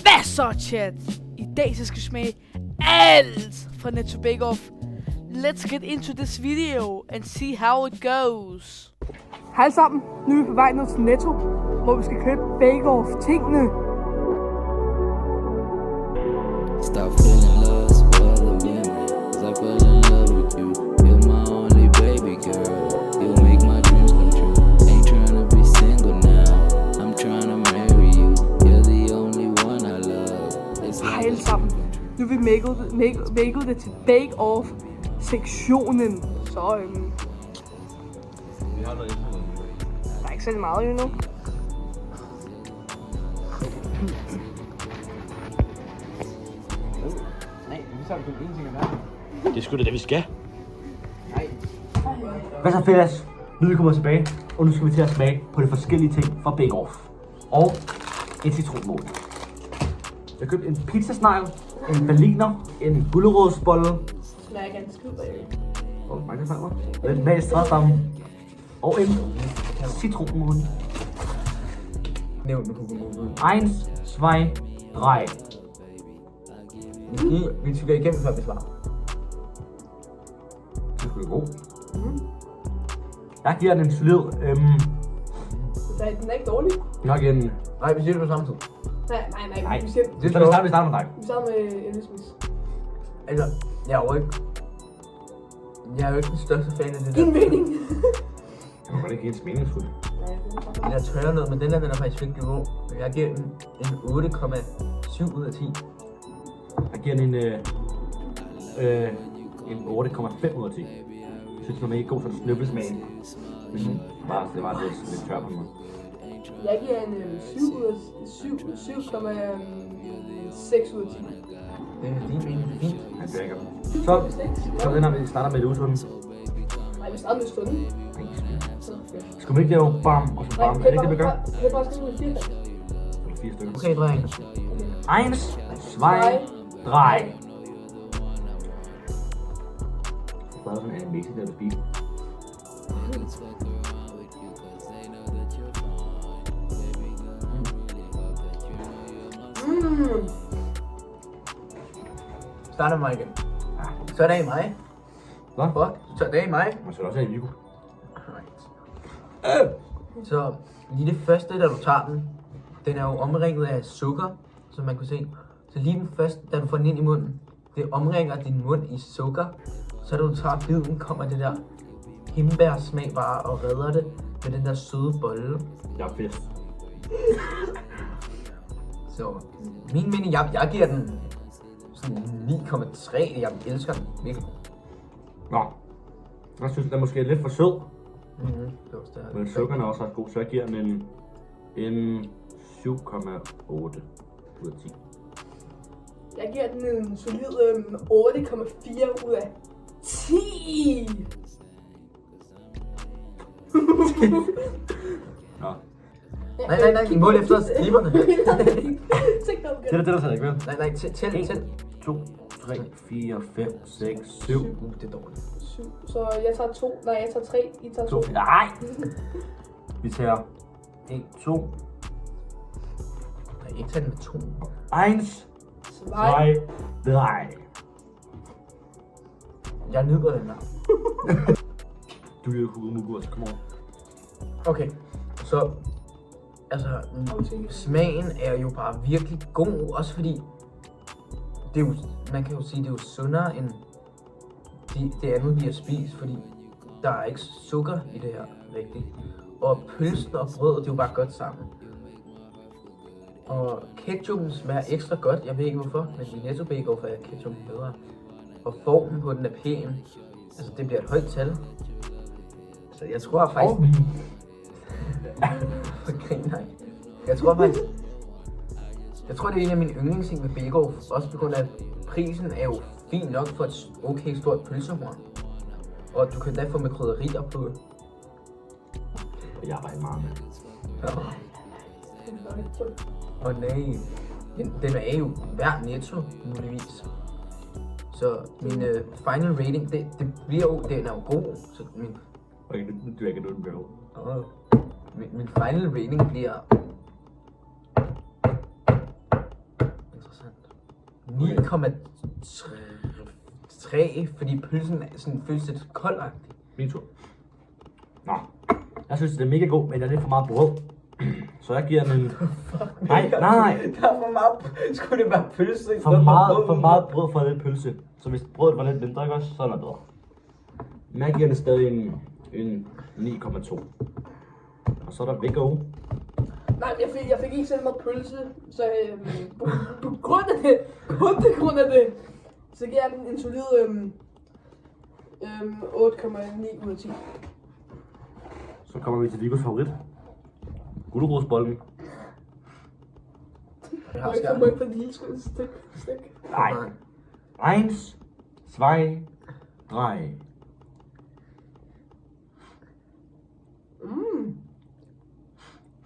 Hvad så, chat? I dag så skal vi smage alt fra Netto Bake Off. Let's get into this video and see how it goes. Hej alle sammen, nu er vi på vej ned til Netto, hvor vi skal købe Bake Off tingene. Stop feeling lost for other women, 'cause I fell in love with you. You're my only baby girl, you make my dreams come true. Ain't trying to be single now, I'm trying to marry you. You're the only one I love. Hej alle sammen, nu er vi maket det til Bake Off sektionen. Så Vi har noget info. der er ikke så meget endnu. Nej, vi tager kun én ting ad gangen. Det er sgu da det, vi skal. Nej. Hvad så, Fellas? Nu er vi kommet tilbage, og nu skal vi til at smage på de forskellige ting fra Bake Off. Og en citronmål. Jeg har købt en pizzasnegl, en berliner, en gulerodsbolle. Smager ganske skid af. Og mange farver. Den med strædstamme. Og en citronmål. Nævn med Pokémon. 1, 2, 3. Vi tykker igennem, før vi svarer. Det er sgu god. Jeg giver den en solid, Den er ikke dårlig. nok en... Nej, vi siger det på samme tid. Nej. Vi Vi starter med dig. starter med Elvis Smith. Altså, jeg er jo ikke den største fan af det Giv en der. mening. Det var ikke helt meningsfuldt. Det der tørre noget, men den er faktisk virkelig god. Jeg giver den en 8,7 ud af 10. Jeg giver den en 8,5 ud af 10. Jeg synes, den er ikke god sådan snøbbelsmag. Bare, det var lidt tør på mig. Jeg giver en 7,6 ud af 10. Det er din mening. Fint. Han virker. Så vi starter med lusen. Nej, vi starter med stunden. Skal vi ikke lave bam og så bam? Er det ikke det, vi gør? Det er bare skrive med 4 stykker. Eller 4 stykker. Okay, dreng. 1, 2, 3. Så er der sådan en animation, der er spist. Starter mig igen. Så er det i mig. Hvad? Fuck, så er det i mig. Man skal også have i Vigo. Så lige det første, da du tager den, den er jo omringet af sukker, som man kunne se. Så lige den første, da du får den ind i munden, det omringer din mund i sukker. Så da du tager biden, kommer det der hindbærsmag bare og redder det med den der søde bolle. Jeg er bedst. Så min mening, jeg giver den sådan 9,3. Jeg elsker den virkelig. Nå. Jeg synes, den er måske lidt for sød. Det var også der. Men sukkerne er også ret god, så jeg giver den en 7,8 ud af 10. Jeg giver den en solid 8,4 ud af 10. Nå. Nej, mål efter striberne. Tænk dig Det er det, der tager ikke med. Nej, tæl. 1, 2, 3, 4, 5, 6, 7. Det er dårligt. 7. Så jeg tager 2. Nej, jeg tager 3. I tager 2. Nej! Vi tager 1, 2. Nej, ikke tage den med 2. 1, 2, 3. Jeg nyder den der. Du er jo hovedmugur, så kom over. Okay, så altså smagen er jo bare virkelig god, også fordi det er jo, man kan jo sige, det er jo sundere end det andet, vi har spist, fordi der er ikke sukker i det her rigtigt. Og pølsen og brødet, det er jo bare godt sammen. Og ketchupen smager ekstra godt, jeg ved ikke hvorfor, men i Netto Bake Off er ketchupen bedre. Og formen på den er pæn, altså det bliver et højt tal. Så jeg tror faktisk... Jeg tror faktisk... Jeg tror det er en af mine yndlingsting med Bake Off, også på grund af at prisen er jo fin nok for et okay stort pølsehorn. Og du kan da få med krydderier på. Og jeg var i meget med. Ja. Og nej, den er jo hver Netto muligvis. Så min final rating, det bliver jo, den er jo god. Så min... Okay, nu drikker du den bro. Min final rating bliver 9,3, fordi pølsen er sådan, føles lidt koldagtig. Min tur. Nå. Jeg synes, det er mega god, men der er lidt for meget brød. Så jeg giver den en... Nej. Der er for meget... Skulle det være pølse? For meget brød for lidt pølse. Så hvis brødet var lidt mindre, ikke også, så er det bedre. Men jeg giver den stadig en 9,2. Og så er der Viggo. Nej, jeg fik ikke selv noget pølse, så på grund af det, så giver jeg den en solid 8,9 ud af 10. Så kommer vi til Viggos favorit. Gulerodsbollen. Jeg må ikke få et lille stykke. Nej. 1, 2, 3.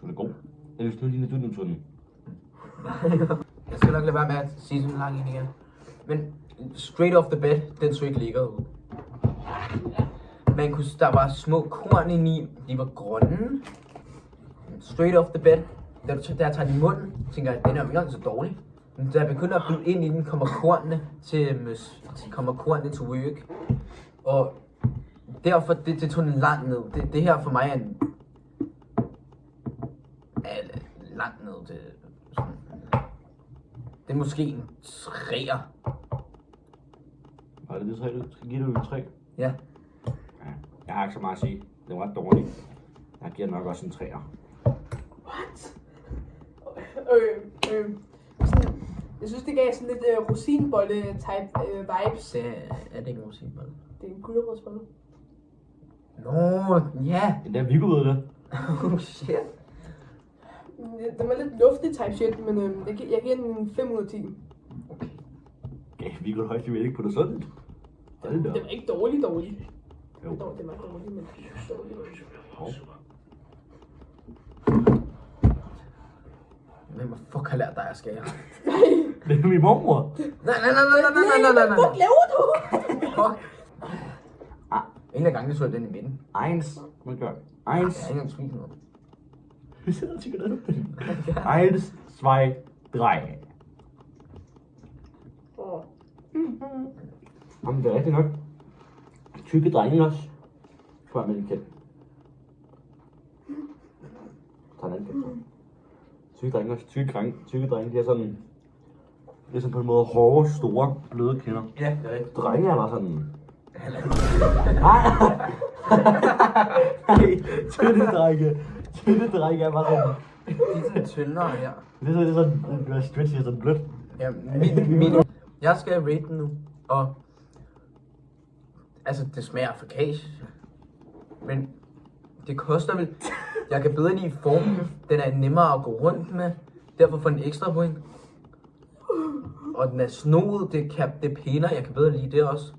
Den er god. Jeg synes nu lige, at du den tunden. Jeg skal nok lade være med at sige sådan lang en igen. Men straight off the bed, den så ikke lækker ud. Man kunne, der var små korn inde i, de var grønne. Straight off the bed, da jeg tager den i munden, tænker jeg, at den er jo ikke så dårlig. Men da jeg begynder at byde ind i den, kommer kornene til work. Og derfor, det tog den langt ned. Det her for mig er en... langt ned til... Det er måske en 3'er. Var det 3, du skal give det en 3? Ja. Jeg har ikke så meget at sige. Det var ret dårligt. Jeg giver nok også en 3'er. What? Jeg synes, det gav sådan lidt rosinbolle-type vibes. Det er det ikke en rosinbolle. Det er en gulerodsbolle. Nå, ja. Den der Viggo ved det. Oh shit. Den var lidt luftig type shit, men jeg giver den en 5 ud af 10. Okay, Viggo højst i ikke på det sådan. Det var ikke dårligt. Jo. Det var dårligt, men dårligt. Hvem fuck har lært dig at skære? Det er min mormor. Nej. Hvad fuck laver du? Fuck. En af gangene så jeg den i midten. 1. Hvad gør? 1. Jeg har ikke engang spist noget. Vi sidder og tænker det. 1, 2, 3. Jamen, det er rigtigt nok. Tykke drenge også. Før man ikke kendt. Tag en anden kendt. Tykke drenge også. Tykke drenge, de er sådan... Det er sådan på en måde hårde, store, bløde kinder. Ja, det er rigtigt. Drenge er bare sådan... Nej, tynde drenge er bare sådan... De er sådan tyndere her. Det er sådan, det er stretchy og sådan blødt. Ja, jeg skal rate den nu, og... Altså, det smager fakacious. Men det koster vel... Jeg kan bedre lide formen. Den er nemmere at gå rundt med. Derfor får den ekstra point. Og den er snoet. Det er pænere. Jeg kan bedre lide det også.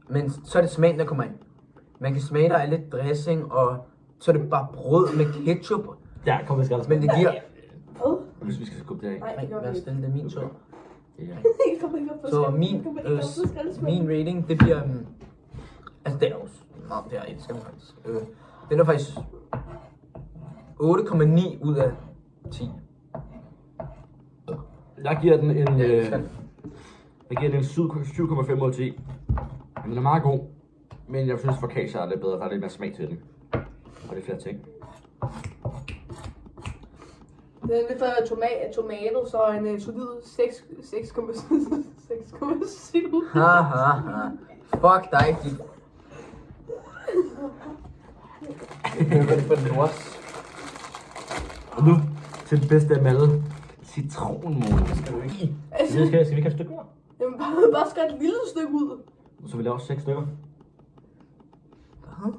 Men så er det smagen, der kommer ind. Man kan smage, der er lidt dressing, og så er det bare brød med ketchup. Ja, kom, jeg skal altså. Men det giver... Hvis vi skal skubbe det af. Nej, det gør Vær vi stille, det er min tur. Ja. ikke. Så min rating, det bliver... Altså, det er også meget, det er et skam faktisk. Den er faktisk 8,9 ud af 10. Jeg giver den en... Jeg giver den en 7,5 ud af 10. Den er meget god. Men jeg synes, focaccia er lidt bedre. Der er lidt mere smag til den. Og det er flere ting. Den er lidt for tomater, så en solid 6,7. Haha. Fuck dig, dit. Det er for den også. Og nu til det bedste af dem alle. Citronmåne. Skal du ikke? Skal vi ikke have et stykke mere? Jamen bare skære et lille stykke ud. Så vi laver 6 stykker.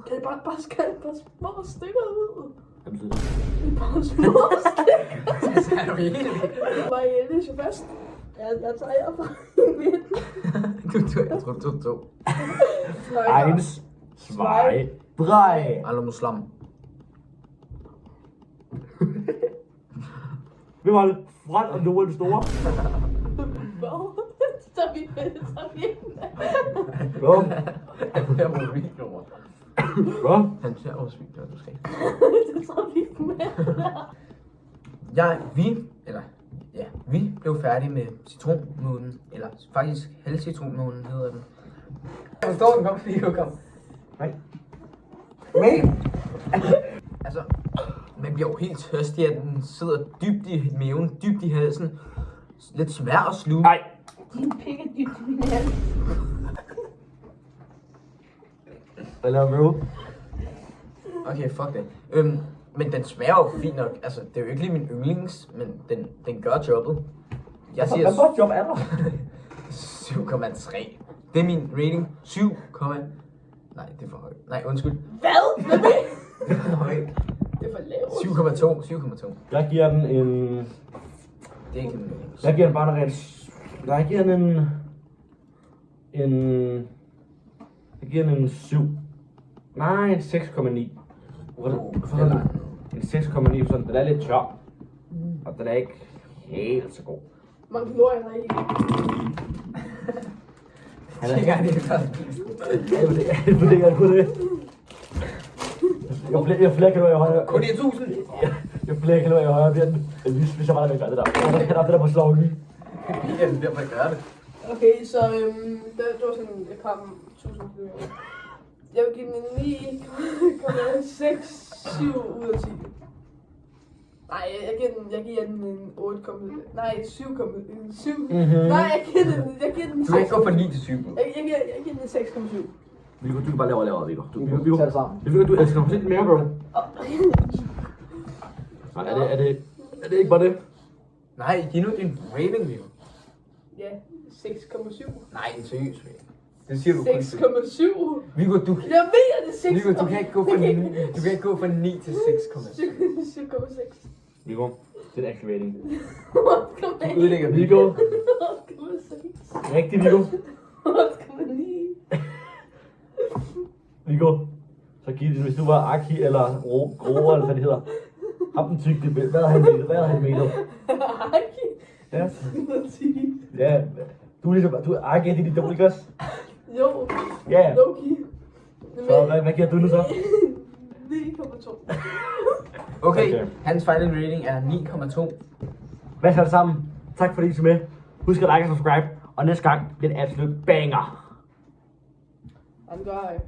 Kan det bare skære et par små stykker ud? Hvad betyder det? Bare små stykker. Er du helt? Var I ellers jo fast? Jeg tager jer fra midten. Jeg tror, du tog. 1, 2, 3. Alla muslim. Hvem var det? Front og Noah den store? Hvad? Så tager vi ikke. Hvad? Jeg må virkelig over. Hvad? Han ser også vildt, hvad du skal. Det tager vi ikke med. Vi, eller ja, Vi blev færdige med citronmånen, eller faktisk halvcitronmånen hedder den. Jeg forstår den godt, fordi du kom. Nej. Men, altså, man bliver jo helt tørstig, at den sidder dybt i maven, dybt i halsen. Lidt svær at sluge. Nej. Din pik er dybt i min hals. Hvad laver bro? Okay, fuck det. Men den smager jo fint nok. Altså, det er jo ikke lige min yndlings, men den gør jobbet. Jeg siger Hvad job er der? 7,3. Det er min rating. 7, nej, det er for højt. Nej, undskyld. Hvad? Hvad det? Det er for højt. Det er for lavt. 7,2. Jeg giver den en... Det er ikke en Jeg giver den bare en rent... Jeg giver den en... Jeg giver den en 7. Nej, en 6,9. Hvorfor det er en 6,9, for sådan, den er lidt tør. Og den er ikke helt så god. Mange kalorier der i. Han er ikke ikke det er Jeg vurderer på det. Jeg flere kalorier højere. kun i 1000. Jeg flere kalorier højere bliver den, hvis jeg bare lader mig gøre det der. Han har det der på slaggen. Ja, det er derfor, jeg gør det. Okay, så det var sådan et par 1000 kalorier. Jeg vil give den en 9,67 ud af 10. Nej, jeg giver den en 8, nej 7,7. Nej, jeg giver den Du kan ikke gå fra 9 til 7. Jeg giver den 6,7. Viggo, du kan bare lave og lave, Viggo. Tag det sammen. Viggo, du elsker mig lidt mere, bro. Nej, er det ikke bare det? Nej, giv nu din rating, Viggo. Ja, 6,7. Nej, en seriøs rating. Det siger du kun. 6,7. Viggo, du Jeg ved, at det er 6,7. Viggo, du kan ikke gå fra 9 til 6,7. 7,6. Viggo, det er en actual rating. Du ødelægger Viggo, 8,6. rigtig Viggo. 8,9. Viggo, så giv det, hvis du var Aki eller Grover, eller hvad det hedder. Ham den tykke, hvad har han med? Hvad har han med? Aki. Ja. 110. Ja, du er ligesom, du er Aki, det er dit ikke også? Jo. Ja, Loki. så hvad giver du nu så? 9,2. Okay, hans final rating er 9,2. Hvad så det sammen? Tak fordi I så med. Husk at like og subscribe, og næste gang bliver det absolut banger. I'm guy.